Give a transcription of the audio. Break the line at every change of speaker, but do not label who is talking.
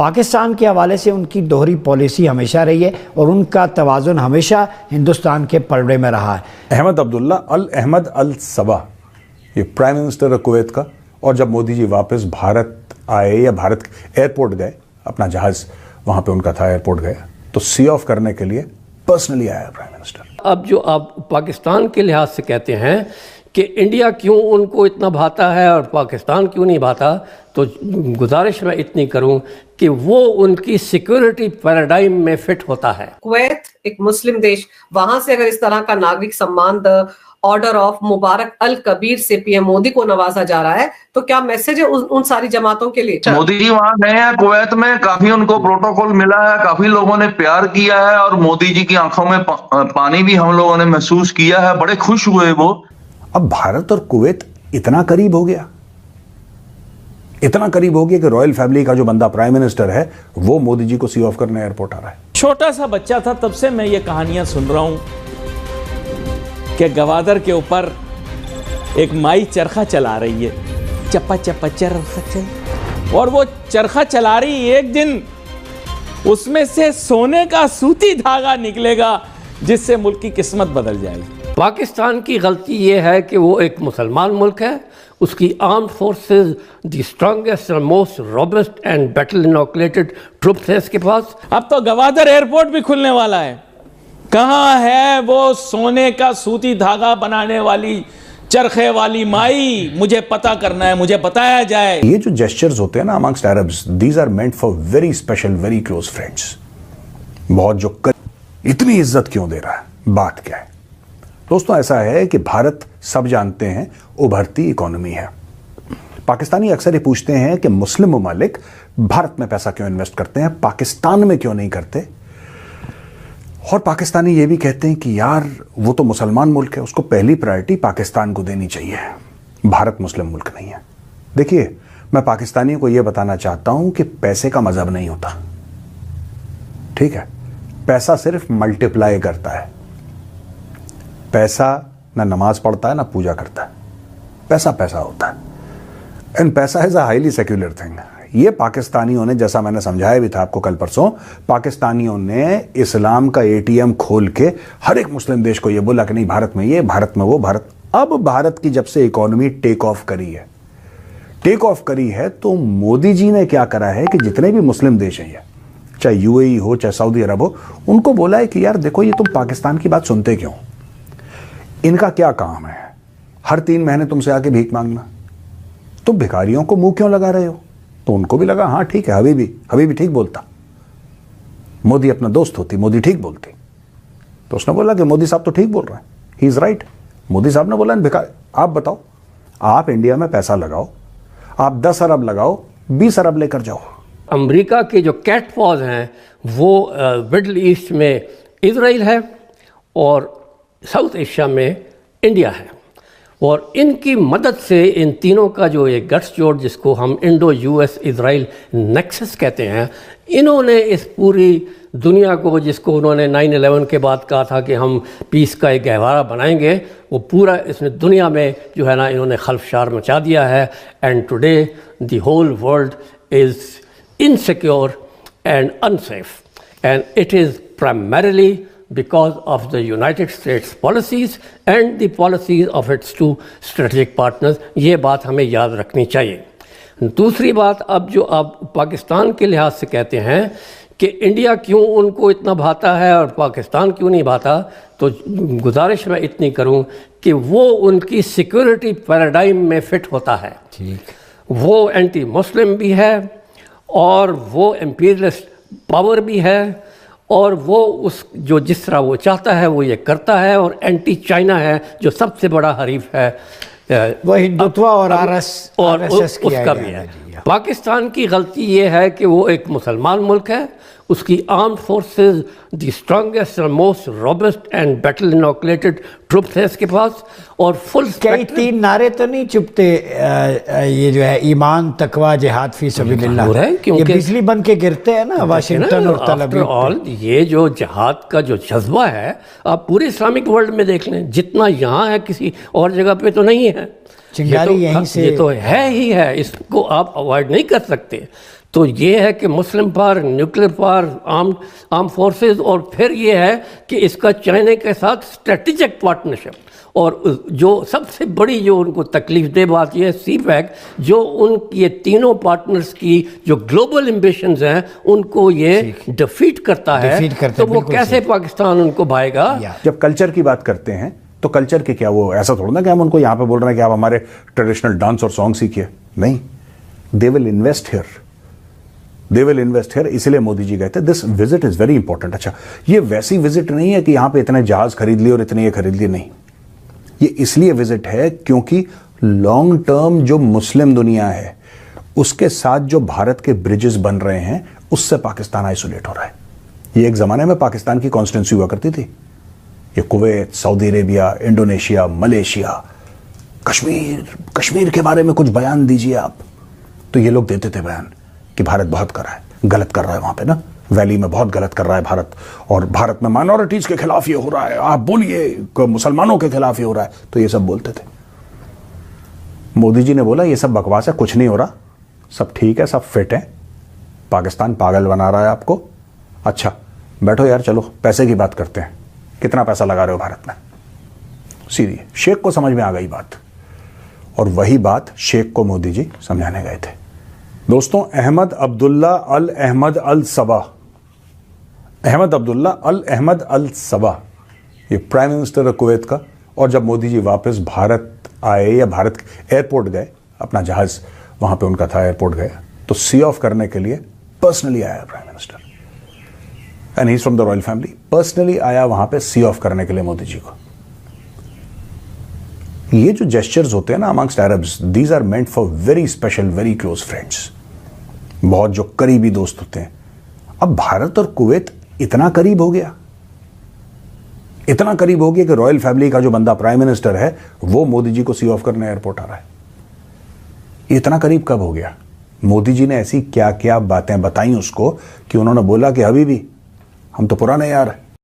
पाकिस्तान के हवाले से उनकी दोहरी पॉलिसी हमेशा रही है और उनका तवाज़ुन हमेशा हिंदुस्तान के पलड़े में रहा है।
अहमद अब्दुल्ला अल अहमद अल सबा, ये प्राइम मिनिस्टर है कुवैत का, और जब मोदी जी वापस भारत आए या भारत एयरपोर्ट गए, अपना जहाज वहाँ पे उनका था, एयरपोर्ट गए, तो सी ऑफ करने के लिए पर्सनली आया प्राइम मिनिस्टर।
अब जो आप पाकिस्तान के लिहाज से कहते हैं कि इंडिया क्यों उनको इतना भाता है और पाकिस्तान क्यों नहीं भाता, तो गुजारिश मैं इतनी करूं कि वो उनकी सिक्योरिटी पैराडाइम में फिट होता है।
कुवैत एक मुस्लिम देश, वहां से अगर इस तरह का नागरिक सम्मान द ऑर्डर ऑफ मुबारक अल कबीर से पीएम मोदी को नवाजा जा रहा है, तो क्या मैसेज है उन सारी जमातों के लिए?
मोदी जी वहां गए हैं कुवैत में, काफी उनको प्रोटोकॉल मिला है, काफी लोगों ने प्यार किया है और मोदी जी की आंखों में पानी भी हम लोगों ने महसूस किया है, बड़े खुश हुए वो।
अब भारत और कुवैत इतना करीब हो गया, इतना करीब हो गया कि रॉयल फैमिली का जो बंदा प्राइम मिनिस्टर है वो मोदी जी को सी ऑफ करने एयरपोर्ट आ रहा है।
छोटा सा बच्चा था तब से मैं ये कहानियां सुन रहा हूं कि गवादर के ऊपर एक माई चरखा चला रही है, चप्पा चप्पा चरखा, और वो चरखा चला रही, एक दिन उसमें से सोने का सूती धागा निकलेगा जिससे मुल्क की किस्मत बदल जाएगी।
पाकिस्तान की गलती ये है कि वो एक मुसलमान मुल्क है, उसकी armed forces the strongest and most robust and battle inoculated troops है इसके पास।
अब तो गवादर एयरपोर्ट भी खुलने वाला है, कहाँ है वो सोने का सूती धागा बनाने वाली चरखे वाली माई, मुझे पता करना है, मुझे बताया जाए।
ये जो जेस्चर्स होते हैं ना amongst Arabs, these are meant for very special very close friends. बहुत जो इतनी इज्जत क्यों दे रहा है, बात क्या है दोस्तों? ऐसा है कि भारत सब जानते हैं उभरती इकोनॉमी है। पाकिस्तानी अक्सर ये पूछते हैं कि मुस्लिम ममालिक भारत में पैसा क्यों इन्वेस्ट करते हैं, पाकिस्तान में क्यों नहीं करते। और पाकिस्तानी ये भी कहते हैं कि यार वो तो मुसलमान मुल्क है, उसको पहली प्रायोरिटी पाकिस्तान को देनी चाहिए, भारत मुस्लिम मुल्क नहीं है। देखिए, मैं पाकिस्तानियों को यह बताना चाहता हूं कि पैसे का मजहब नहीं होता, ठीक है? पैसा सिर्फ मल्टीप्लाई करता है। पैसा ना नमाज पढ़ता है ना पूजा करता है, पैसा पैसा होता है, एंड पैसा is a highly secular thing. ये पाकिस्तानियों ने, जैसा मैंने समझाया भी था आपको कल परसों, पाकिस्तानियों ने इस्लाम का एटीएम खोल के हर एक मुस्लिम देश को ये बोला कि नहीं भारत में ये, भारत में वो, भारत। अब भारत की जब से इकोनॉमी टेक ऑफ करी है तो मोदी जी ने क्या करा है कि जितने भी मुस्लिम देश हैं, चाहे यूएई हो चाहे सऊदी अरब हो, उनको बोला है कि यार देखो, ये तुम पाकिस्तान की बात सुनते क्यों? इनका क्या काम है हर 3 महीने तुमसे आके भीख मांगना? तुम भिखारियों को मुंह क्यों लगा रहे हो? तो उनको भी लगा हाँ ठीक है, हबीबी ठीक बोलता, मोदी अपना दोस्त होती, मोदी ठीक बोलती। तो उसने बोला कि मोदी साहब तो ठीक बोल रहे हैं, ही इज राइट। मोदी साहब ने बोला भिखारी, आप बताओ, आप इंडिया में पैसा लगाओ, आप 10 अरब लगाओ, 20 अरब लेकर जाओ।
अमेरिका के जो कैट पॉज हैं वो मिडल ईस्ट में इजराइल है और साउथ एशिया में इंडिया है, और इनकी मदद से इन तीनों का जो ये गठजोड़ जिसको हम इंडो यूएस इजराइल नेक्सस कहते हैं, इन्होंने इस पूरी दुनिया को, जिसको उन्होंने 9/11 के बाद कहा था कि हम पीस का एक गहवारा बनाएंगे, वो पूरा इसने दुनिया में जो है ना इन्होंने खल्फशार मचा दिया है। And today the whole world is insecure and unsafe, and it is primarily because of the United States policies and the policies of its 2 strategic partners। ये बात हमें याद रखनी चाहिए। दूसरी बात, अब जो आप पाकिस्तान के लिहाज से कहते हैं कि इंडिया क्यों उनको इतना भाता है और पाकिस्तान क्यों नहीं भाता, तो गुजारिश मैं इतनी करूं कि वो उनकी सिक्योरिटी पैराडाइम में फिट होता है।
ठीक,
वो एंटी मुस्लिम भी है और वो एम्पीरियलिस्ट पावर भी है, और वो उस जो जिस तरह वो चाहता है वो ये करता है, और एंटी चाइना है जो सबसे बड़ा हरीफ है,
वो हिंदुत्व और आरएसएस
उसका भी है। पाकिस्तान की गलती ये है कि वो एक मुसलमान मुल्क है, उसकी armed forces the strongest and most robust and battle inoculated troops है इसके पास, और फुल
कई 3 नारे तो नहीं चुपते, ये जो है ईमान तकवा जिहाद फी सबिलिल्लाह है, ये बिजली बन के गिरते हैं ना वाशिंगटन और तल अवीव
ऑल। ये जो जिहाद का जो जज्बा है आप पूरे इस्लामिक वर्ल्ड में देख लें, जितना यहाँ है किसी और जगह पे तो नहीं है।
चिंगारी यहीं से,
ये तो है ही है, इसको आप अवॉइड नहीं कर सकते। तो ये है कि Muslim power, nuclear power, arm forces, और फिर ये है कि इसका चाइना के साथ स्ट्रेटेजिक पार्टनरशिप। और जो सबसे बड़ी जो उनको तकलीफ दे बात यह है CPEC, जो ये तीनों पार्टनर्स की जो ग्लोबल एम्बिशंस हैं उनको ये डिफीट करता है। तो वो कैसे पाकिस्तान उनको भाएगा?
जब कल्चर की बात करते हैं तो कल्चर के क्या, वो ऐसा थोड़ा ना कि हम उनको यहाँ पे बोल रहे हैं कि आप हमारे ट्रेडिशनल डांस और सॉन्ग सीखिए, नहीं। They will invest here, they will invest here, इसलिए मोदी जी गए थे। This visit is very important. अच्छा, ये वैसी विजिट नहीं है कि यहाँ पे इतने जहाज खरीद लिए और इतने ये खरीद लिए, नहीं। ये इसलिए विजिट है क्योंकि लॉन्ग टर्म जो मुस्लिम दुनिया है उसके साथ जो भारत के ब्रिजेस बन रहे हैं उससे पाकिस्तान आइसोलेट हो रहा है। ये एक जमाने में पाकिस्तान की कॉन्स्टिट्यूंसी हुआ करती थी। ये Kuwait, Saudi Arabia, Indonesia, Malaysia, Kashmir के बारे में कुछ बयान दीजिए आप, तो ये लोग देते थे बयान कि भारत बहुत कर रहा है, गलत कर रहा है वहां पे ना, वैली में बहुत गलत कर रहा है भारत, और भारत में माइनॉरिटीज के खिलाफ ये हो रहा है, आप बोलिए मुसलमानों के खिलाफ ये हो रहा है, तो ये सब बोलते थे। मोदी जी ने बोला ये सब बकवास है, कुछ नहीं हो रहा, सब ठीक है, सब फिट है, पाकिस्तान पागल बना रहा है आपको। अच्छा बैठो यार, चलो पैसे की बात करते हैं, कितना पैसा लगा रहे हो भारत में, सीधी। शेख को समझ में आ गई बात, और वही बात शेख को मोदी जी समझाने गए थे। दोस्तों, अहमद अब्दुल्ला अल अहमद अल सबा, अहमद अब्दुल्ला अल अहमद अल सबा, ये प्राइम मिनिस्टर है कुवैत का। और जब मोदी जी वापस भारत आए या भारत एयरपोर्ट गए, अपना जहाज वहां पे उनका था, एयरपोर्ट गए, तो सी ऑफ करने के लिए पर्सनली आया prime minister, and he is from the royal family. Personally आया वहां पे सी ऑफ करने के लिए मोदी जी को। ये जो जेस्चर्स होते हैं ना amongst Arabs, these are meant for very special, very close friends, बहुत जो करीबी दोस्त होते हैं। अब भारत और कुवैत इतना करीब हो गया, इतना करीब हो गया कि रॉयल फैमिली का जो बंदा प्राइम मिनिस्टर है वो मोदी जी को सी ऑफ करने एयरपोर्ट आ रहा है। इतना करीब कब हो गया? मोदी जी ने ऐसी क्या क्या बातें बताई उसको कि उन्होंने बोला कि अभी भी हम तो पुराने यार,